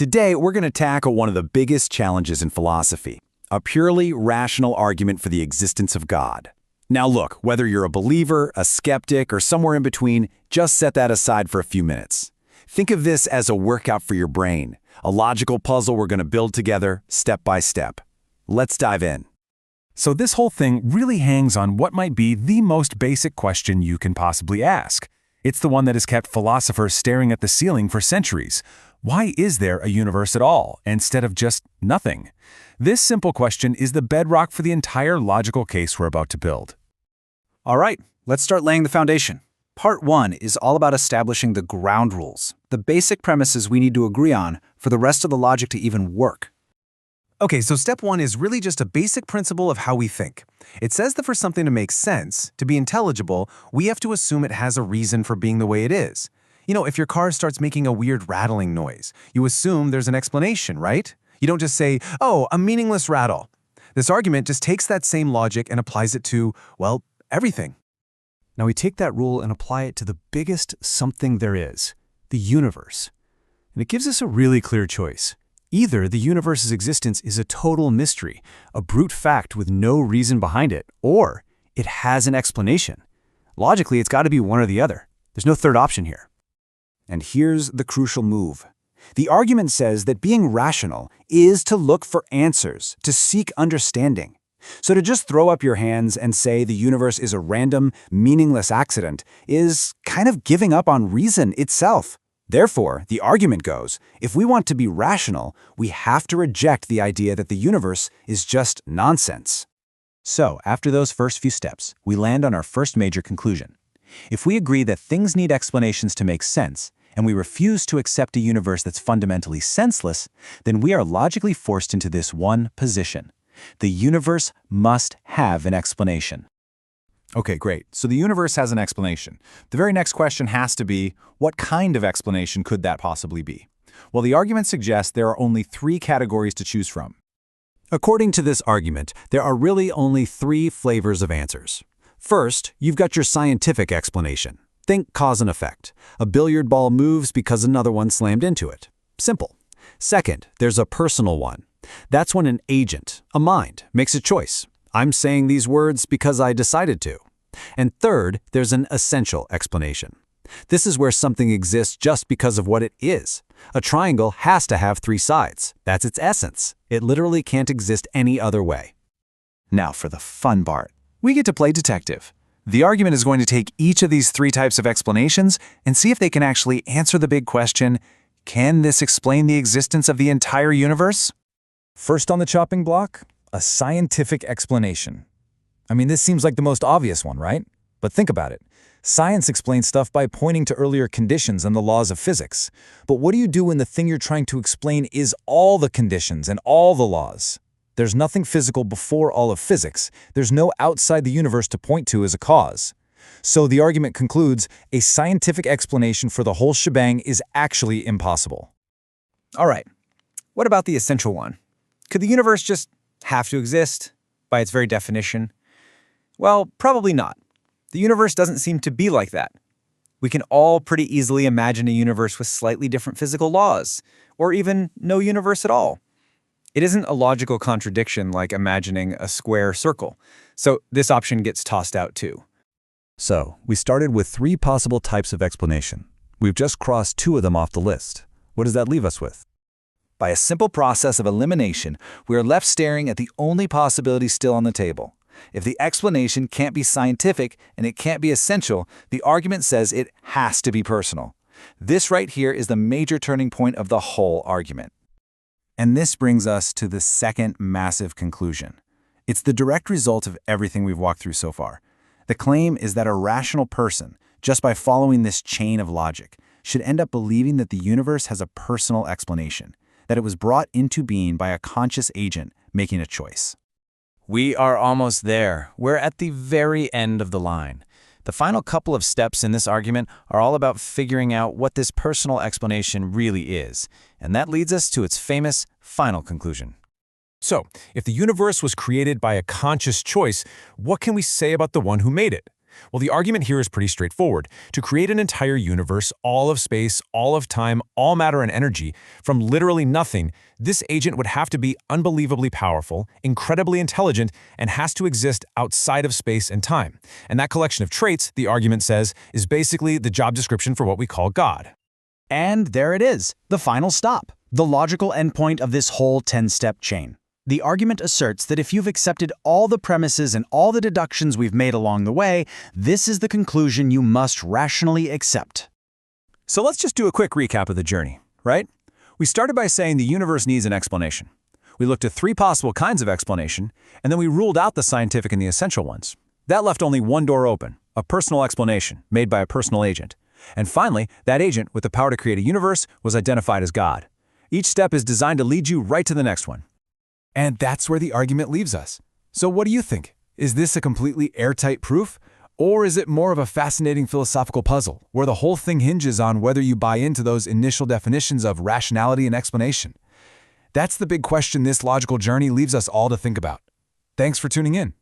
Today, we're going to tackle one of the biggest challenges in philosophy, a purely rational argument for the existence of God. Now look, whether you're a believer, a skeptic, or somewhere in between, just set that aside for a few minutes. Think of this as a workout for your brain, a logical puzzle we're going to build together, step by step. Let's dive in. So this whole thing really hangs on what might be the most basic question you can possibly ask. It's the one that has kept philosophers staring at the ceiling for centuries. Why is there a universe at all, instead of just nothing? This simple question is the bedrock for the entire logical case we're about to build. All right, let's start laying the foundation. Part 1 is all about establishing the ground rules, the basic premises we need to agree on for the rest of the logic to even work. Okay, so step 1 is really just a basic principle of how we think. It says that for something to make sense, to be intelligible, we have to assume it has a reason for being the way it is. You know, if your car starts making a weird rattling noise, you assume there's an explanation, right? You don't just say, oh, a meaningless rattle. This argument just takes that same logic and applies it to, well, everything. Now we take that rule and apply it to the biggest something there is, the universe. And it gives us a really clear choice. Either the universe's existence is a total mystery, a brute fact with no reason behind it, or it has an explanation. Logically, it's got to be one or the other. There's no third option here. And here's the crucial move. The argument says that being rational is to look for answers, to seek understanding. So to just throw up your hands and say the universe is a random, meaningless accident is kind of giving up on reason itself. Therefore, the argument goes, if we want to be rational, we have to reject the idea that the universe is just nonsense. So, after those first few steps, we land on our first major conclusion. If we agree that things need explanations to make sense, and we refuse to accept a universe that's fundamentally senseless, then we are logically forced into this one position. The universe must have an explanation. Okay, great. So the universe has an explanation. The very next question has to be, what kind of explanation could that possibly be? Well, the argument suggests there are only 3 categories to choose from. According to this argument, there are really only 3 flavors of answers. First, you've got your scientific explanation. Think cause and effect. A billiard ball moves because another one slammed into it. Simple. Second, there's a personal one. That's when an agent, a mind, makes a choice. I'm saying these words because I decided to. And third, there's an essential explanation. This is where something exists just because of what it is. A triangle has to have 3 sides. That's its essence. It literally can't exist any other way. Now for the fun part. We get to play detective. The argument is going to take each of these 3 types of explanations and see if they can actually answer the big question, can this explain the existence of the entire universe? First on the chopping block, a scientific explanation. I mean, this seems like the most obvious one, right? But think about it. Science explains stuff by pointing to earlier conditions and the laws of physics. But what do you do when the thing you're trying to explain is all the conditions and all the laws? There's nothing physical before all of physics. There's no outside the universe to point to as a cause. So the argument concludes, a scientific explanation for the whole shebang is actually impossible. All right, what about the essential one? Could the universe just have to exist by its very definition? Well, probably not. The universe doesn't seem to be like that. We can all pretty easily imagine a universe with slightly different physical laws, or even no universe at all. It isn't a logical contradiction like imagining a square circle, so this option gets tossed out too. So, we started with 3 possible types of explanation. We've just crossed 2 of them off the list. What does that leave us with? By a simple process of elimination, we are left staring at the only possibility still on the table. If the explanation can't be scientific and it can't be essential, the argument says it has to be personal. This right here is the major turning point of the whole argument. And this brings us to the second massive conclusion. It's the direct result of everything we've walked through so far. The claim is that a rational person, just by following this chain of logic, should end up believing that the universe has a personal explanation, that it was brought into being by a conscious agent making a choice. We are almost there. We're at the very end of the line. The final couple of steps in this argument are all about figuring out what this personal explanation really is, and that leads us to its famous final conclusion. So, if the universe was created by a conscious choice, what can we say about the one who made it? Well, the argument here is pretty straightforward. To create an entire universe, all of space, all of time, all matter and energy, from literally nothing, this agent would have to be unbelievably powerful, incredibly intelligent, and has to exist outside of space and time. And that collection of traits, the argument says, is basically the job description for what we call God. And there it is, the final stop, the logical endpoint of this whole 10-step chain. The argument asserts that if you've accepted all the premises and all the deductions we've made along the way, this is the conclusion you must rationally accept. So let's just do a quick recap of the journey, right? We started by saying the universe needs an explanation. We looked at 3 possible kinds of explanation, and then we ruled out the scientific and the essential ones. That left only one door open, a personal explanation made by a personal agent. And finally, that agent, with the power to create a universe, was identified as God. Each step is designed to lead you right to the next one. And that's where the argument leaves us. So what do you think? Is this a completely airtight proof? Or is it more of a fascinating philosophical puzzle, where the whole thing hinges on whether you buy into those initial definitions of rationality and explanation? That's the big question this logical journey leaves us all to think about. Thanks for tuning in.